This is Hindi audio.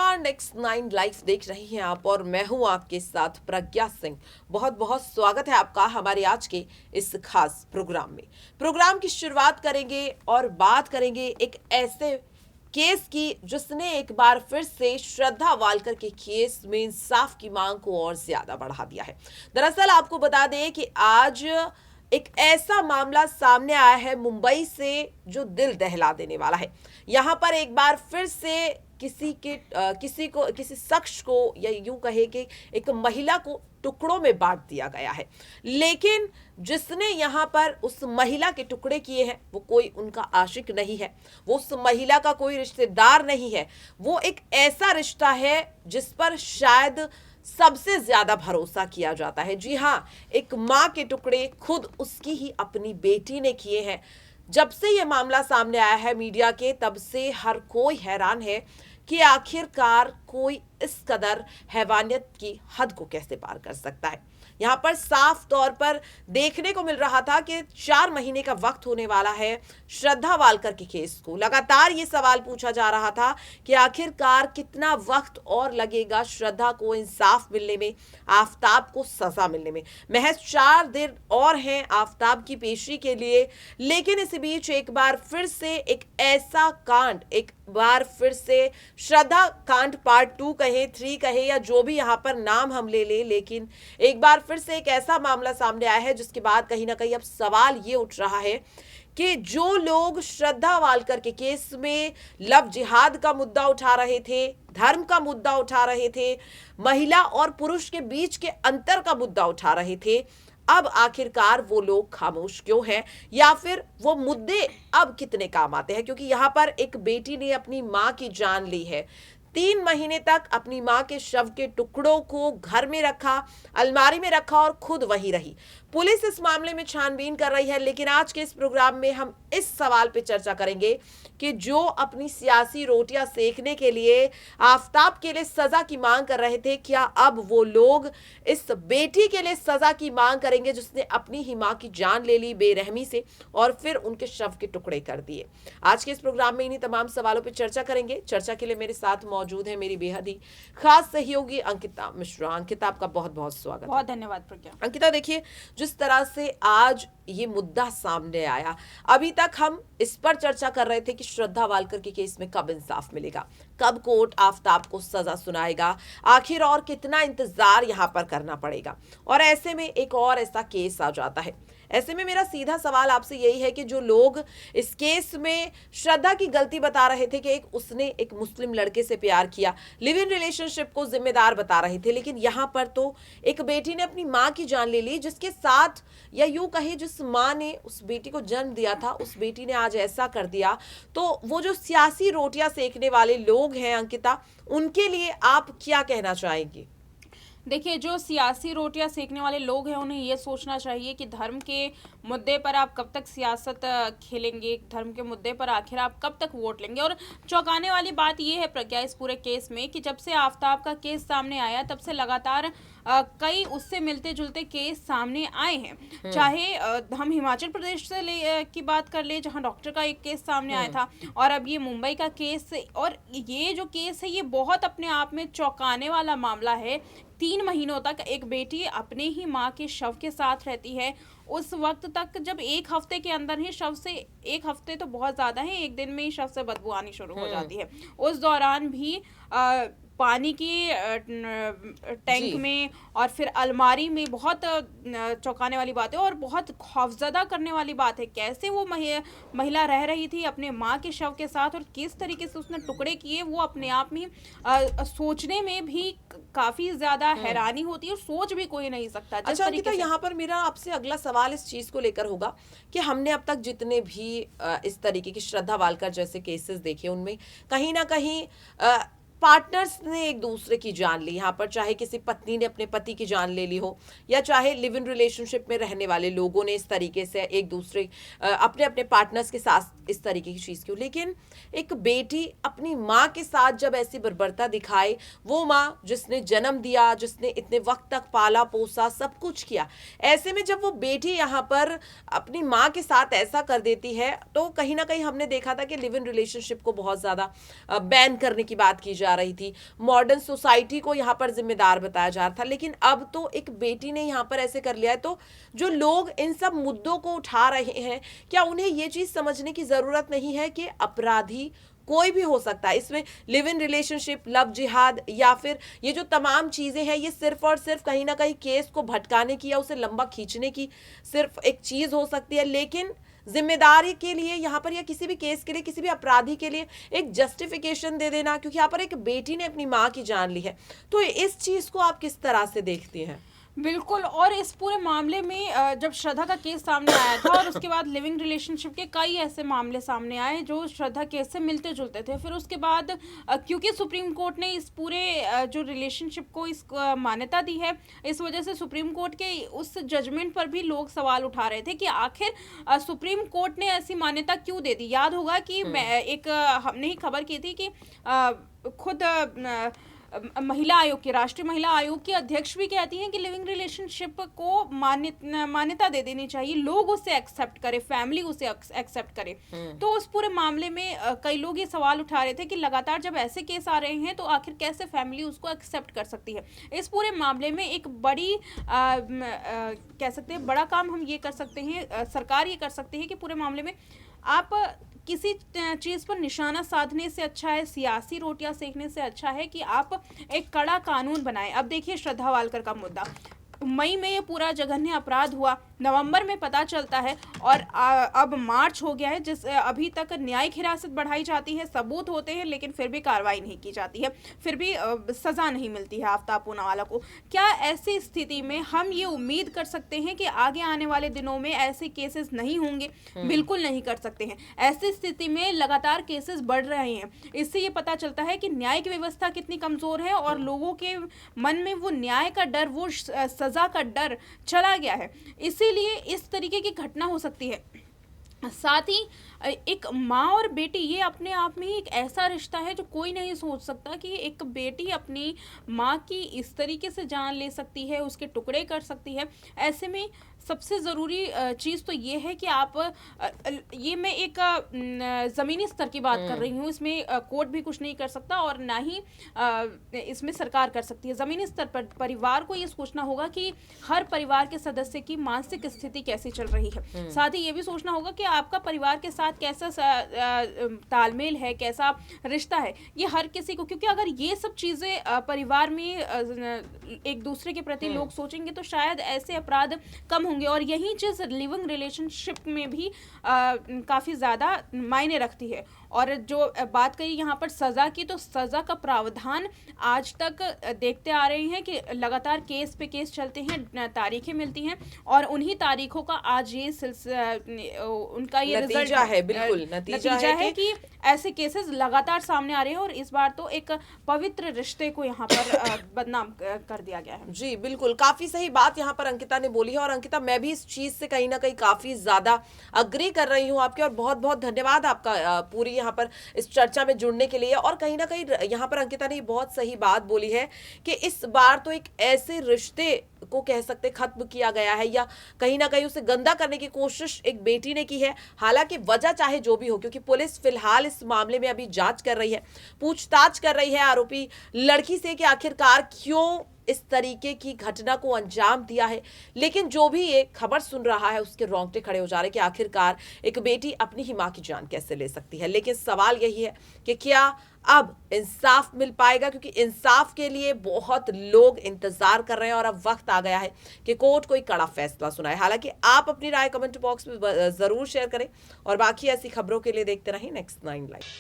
नमस्कार, नेक्स्ट 9 लाइफ देख रही हैं आप और मैं हूं आपके साथ प्रज्ञा सिंह। बहुत बहुत स्वागत है आपका हमारे आज के इस खास प्रोग्राम में। प्रोग्राम की शुरुआत करेंगे और बात करेंगे एक ऐसे केस की जिसने एक बार फिर से श्रद्धा वालकर के केस में इंसाफ की मांग को और ज्यादा बढ़ा दिया है। दरअसल आपको बता दें कि आज एक ऐसा मामला सामने आया है मुंबई से जो दिल दहला देने वाला है। यहां पर एक बार फिर से किसी शख्स को या यूं कहे कि एक महिला को टुकड़ों में बांट दिया गया है, लेकिन जिसने यहां पर उस महिला के टुकड़े किए हैं वो कोई उनका आशिक नहीं है, वो उस महिला का कोई रिश्तेदार नहीं है, वो एक ऐसा रिश्ता है जिस पर शायद सबसे ज्यादा भरोसा किया जाता है। जी हां, एक मां के टुकड़े खुद उसकी ही अपनी बेटी ने किए हैं। जब से यह मामला सामने आया है मीडिया के, तब से हर कोई हैरान है कि आखिरकार कोई इस कदर हैवानियत की हद को कैसे पार कर सकता है। यहां पर साफ तौर पर देखने को मिल रहा था कि 4 महीने का वक्त होने वाला है श्रद्धा वालकर के केस को। लगातार ये सवाल पूछा जा रहा था कि आखिरकार कितना वक्त और लगेगा श्रद्धा को इंसाफ मिलने में, आफताब को सजा मिलने में। महज 4 दिन और हैं आफताब की पेशी के लिए, लेकिन इस बीच एक बार फिर से एक ऐसा कांड, एक बार फिर से श्रद्धा कांड पार्ट 2 कहे, 3 कहे या जो भी यहां पर नाम हम ले लें, लेकिन एक बार फिर से एक ऐसा मामला सामने आया है जिसके बाद कहीं ना कहीं अब सवाल ये उठ रहा है कि जो लोग श्रद्धा वालकर के केस में लव जिहाद का मुद्दा उठा रहे थे, धर्म का मुद्दा उठा रहे थे, महिला और पुरुष के बीच के अंतर का मुद्दा उठा रहे थे, अब आखिरकार वो लोग खामोश क्यों हैं, या फिर वो मुद्दे अब कितने काम आते हैं? क्योंकि यहां पर एक बेटी ने अपनी मां की जान ली है, 3 महीने तक अपनी मां के शव के टुकड़ों को घर में रखा, अलमारी में रखा और खुद वहीं रही। पुलिस इस मामले में छानबीन कर रही है, लेकिन आज के इस प्रोग्राम में हम इस सवाल पे चर्चा करेंगे कि जो अपनी सियासी रोटियां सेकने के लिए आफताब के लिए सजा की मांग कर रहे थे, क्या अब वो लोग इस बेटी के लिए सजा की मांग करेंगे जिसने अपनी ही मां की जान ले ली बेरहमी से और फिर उनके शव के टुकड़े कर दिए। आज के इस प्रोग्राम में इन्हीं तमाम सवालों पर चर्चा करेंगे। चर्चा के लिए मेरे साथ मौजूद है मेरी बेहद ही खास सहयोगी अंकिता मिश्रा। अंकिता, आपका बहुत बहुत स्वागत। बहुत धन्यवाद प्रज्ञा। अंकिता, देखिए, जिस तरह से आज ये मुद्दा सामने आया, अभी तक हम इस पर चर्चा कर रहे थे कि श्रद्धा वालकर के केस में कब इंसाफ मिलेगा, कब कोर्ट आफताब को सजा सुनाएगा, आखिर और कितना इंतजार यहां पर करना पड़ेगा। और ऐसे में एक और ऐसा केस आ जाता है। ऐसे में मेरा सीधा सवाल आपसे यही है कि जो लोग इस केस में श्रद्धा की गलती बता रहे थे कि उसने एक मुस्लिम लड़के से प्यार किया, लिव इन रिलेशनशिप को जिम्मेदार बता रहे थे, लेकिन यहां पर तो एक बेटी ने अपनी मां की जान ले ली, जिसके साथ या यूं कहे जिस मां ने उस बेटी को जन्म दिया था, उस बेटी ने आज ऐसा कर दिया। तो वो जो सियासी रोटियां सेकने वाले लोग हैं अंकिता, उनके लिए आप क्या कहना चाहेंगे? देखिए, जो सियासी रोटियां सेकने वाले लोग हैं उन्हें ये सोचना चाहिए कि धर्म के मुद्दे पर आप कब तक सियासत खेलेंगे, धर्म के मुद्दे पर आखिर आप कब तक वोट लेंगे। और चौंकाने वाली बात ये है प्रज्ञा इस पूरे केस में कि जब से आफताब का केस सामने आया तब से लगातार कई उससे मिलते जुलते केस सामने आए हैं। चाहे हम हिमाचल प्रदेश से की बात कर ले, जहां डॉक्टर का एक केस सामने आया था, और अब ये मुंबई का केस। और ये जो केस है ये बहुत अपने आप में चौंकाने वाला मामला है। 3 महीनों तक एक बेटी अपने ही माँ के शव के साथ रहती है, उस वक्त तक जब 1 हफ्ते के अंदर ही शव से, 1 हफ्ते तो बहुत ज़्यादा है, 1 दिन में ही शव से बदबू आनी शुरू हो जाती है। उस दौरान भी पानी की टैंक में और फिर अलमारी में, बहुत चौंकाने वाली बात है और बहुत खौफजदा करने वाली बात है। कैसे वो महिला रह रही थी अपने माँ के शव के साथ और किस तरीके से उसने टुकड़े किए, वो अपने आप में सोचने में भी काफ़ी ज़्यादा हैरानी होती है और सोच भी कोई नहीं सकता। अच्छा अंकिता, यहाँ पर मेरा आपसे अगला सवाल इस चीज़ को लेकर होगा कि हमने अब तक जितने भी इस तरीके की श्रद्धा वालकर जैसे केसेस देखे, उनमें कहीं ना कहीं पार्टनर्स ने एक दूसरे की जान ली। यहाँ पर चाहे किसी पत्नी ने अपने पति की जान ले ली हो, या चाहे लिव इन रिलेशनशिप में रहने वाले लोगों ने इस तरीके से एक दूसरे अपने अपने पार्टनर्स के साथ इस तरीके की चीज़ की हो। लेकिन एक बेटी अपनी माँ के साथ जब ऐसी बर्बरता दिखाए, वो माँ जिसने जन्म दिया, जिसने इतने वक्त तक पाला पोसा, सब कुछ किया, ऐसे में जब वो बेटी यहाँ पर अपनी माँ के साथ ऐसा कर देती है, तो कहीं ना कहीं हमने देखा था कि लिव इन रिलेशनशिप को बहुत ज़्यादा बैन करने की बात की जा रही थी, मॉडर्न सोसाइटी को यहाँ पर जिम्मेदार बताया जा रहा था, लेकिन अब तो एक बेटी ने यहाँ पर ऐसे कर लिया है। तो जो लोग इन सब मुद्दों को उठा रहे हैं, क्या उन्हें ये चीज समझने की जरूरत नहीं है कि अपराधी कोई भी हो सकता है? इसमें लिव इन रिलेशनशिप, लव जिहाद या फिर ये जो तमाम चीजें हैं, ये सिर्फ और सिर्फ कहीं ना कहीं केस को भटकाने की या उसे लंबा खींचने की सिर्फ एक चीज हो सकती है। लेकिन जिम्मेदारी के लिए यहाँ पर या किसी भी केस के लिए, किसी भी अपराधी के लिए एक जस्टिफिकेशन दे देना, क्योंकि यहाँ पर एक बेटी ने अपनी माँ की जान ली है, तो इस चीज को आप किस तरह से देखती हैं? बिल्कुल। और इस पूरे मामले में जब श्रद्धा का केस सामने आया था और उसके बाद लिविंग रिलेशनशिप के कई ऐसे मामले सामने आए जो श्रद्धा केस से मिलते जुलते थे, फिर उसके बाद क्योंकि सुप्रीम कोर्ट ने इस पूरे जो रिलेशनशिप को इस मान्यता दी है, इस वजह से सुप्रीम कोर्ट के उस जजमेंट पर भी लोग सवाल उठा रहे थे कि आखिर सुप्रीम कोर्ट ने ऐसी मान्यता क्यों दे दी। याद होगा कि हमने ही खबर की थी कि खुद महिला आयोग के, राष्ट्रीय महिला आयोग की अध्यक्ष भी कहती हैं कि लिविंग रिलेशनशिप को मान्यता दे देनी चाहिए, लोग उसे एक्सेप्ट करें, फैमिली उसे एक्सेप्ट करे। तो उस पूरे मामले में कई लोग ये सवाल उठा रहे थे कि लगातार जब ऐसे केस आ रहे हैं तो आखिर कैसे फैमिली उसको एक्सेप्ट कर सकती है। इस पूरे मामले में एक बड़ी कह सकते हैं बड़ा काम हम ये कर सकते हैं, सरकार ये कर सकती है कि पूरे मामले में आप किसी चीज़ पर निशाना साधने से अच्छा है, सियासी रोटियां सेकने से अच्छा है कि आप एक कड़ा कानून बनाएं। अब देखिए श्रद्धा वालकर का मुद्दा, मई में ये पूरा जघन्य अपराध हुआ, नवंबर में पता चलता है और अब मार्च हो गया है, जिस अभी तक न्यायिक हिरासत बढ़ाई जाती है, सबूत होते हैं लेकिन फिर भी कार्रवाई नहीं की जाती है, फिर भी सज़ा नहीं मिलती है आफ्ताब पूनावाला को। क्या ऐसी स्थिति में हम ये उम्मीद कर सकते हैं कि आगे आने वाले दिनों में ऐसे केसेस नहीं होंगे? बिल्कुल नहीं कर सकते हैं। ऐसी स्थिति में लगातार केसेस बढ़ रहे हैं, इससे ये पता चलता है कि न्यायिक व्यवस्था कितनी कमज़ोर है और लोगों के मन में वो न्याय का डर, वो सज़ा का डर चला गया है। इसीलिए इस तरीके की घटना हो सकती है। साथ ही एक माँ और बेटी, ये अपने आप में ही एक ऐसा रिश्ता है जो कोई नहीं सोच सकता कि एक बेटी अपनी माँ की इस तरीके से जान ले सकती है, उसके टुकड़े कर सकती है। ऐसे में सबसे ज़रूरी चीज़ तो ये है कि आप ये मैं एक ज़मीनी स्तर की बात कर रही हूँ, इसमें कोर्ट भी कुछ नहीं कर सकता और ना ही इसमें सरकार कर सकती है। ज़मीनी स्तर पर परिवार को ये सोचना होगा कि हर परिवार के सदस्य की मानसिक स्थिति कैसी चल रही है। साथ ही ये भी सोचना होगा कि आपका परिवार के साथ कैसा तालमेल है, कैसा रिश्ता है, ये हर किसी को, क्योंकि अगर ये सब चीज़ें परिवार में एक दूसरे के प्रति लोग सोचेंगे तो शायद ऐसे अपराध कम होंगे। और यही चीज़ लिविंग रिलेशनशिप में भी काफ़ी ज़्यादा मायने रखती है। और जो बात करी यहाँ पर सज़ा की, तो सज़ा का प्रावधान आज तक देखते आ रहे हैं कि लगातार केस पे केस चलते हैं, तारीखें मिलती हैं और उन्हीं तारीखों का आज ये उनका ये नतीजा है, बिल्कुल नतीजा है कि ऐसे केसेस लगातार सामने आ रहे हैं और इस बार तो एक पवित्र रिश्ते को यहाँ पर बदनाम कर दिया गया है। जी बिल्कुल, काफी सही बात यहाँ पर अंकिता ने बोली है और अंकिता मैं भी इस चीज से कहीं ना कहीं काफी ज्यादा अग्री कर रही हूँ आपके, और बहुत बहुत धन्यवाद आपका पूरी यहाँ पर इस चर्चा में जुड़ने के लिए। और कहीं ना कहीं यहाँ पर अंकिता ने बहुत सही बात बोली है कि इस बार तो एक ऐसे रिश्ते को कह सकते खत्म किया गया है या कहीं ना कहीं उसे गंदा करने की कोशिश एक बेटी ने की है। हालांकि वजह चाहे जो भी हो, क्योंकि पुलिस फिलहाल इस मामले में अभी जांच कर रही है, पूछताछ कर रही है आरोपी लड़की से कि आखिरकार क्यों इस तरीके की घटना को अंजाम दिया है। लेकिन जो भी ये खबर सुन रहा है उसके रोंगटे खड़े हो जा रहे हैं कि आखिरकार एक बेटी अपनी ही मां की जान कैसे ले सकती है। लेकिन सवाल यही है कि क्या अब इंसाफ मिल पाएगा, क्योंकि इंसाफ के लिए बहुत लोग इंतजार कर रहे हैं और अब वक्त आ गया है कि कोर्ट कोई कड़ा फैसला सुनाए। हालांकि आप अपनी राय कमेंट बॉक्स में जरूर शेयर करें और बाकी ऐसी खबरों के लिए देखते रहें Next 9 Live।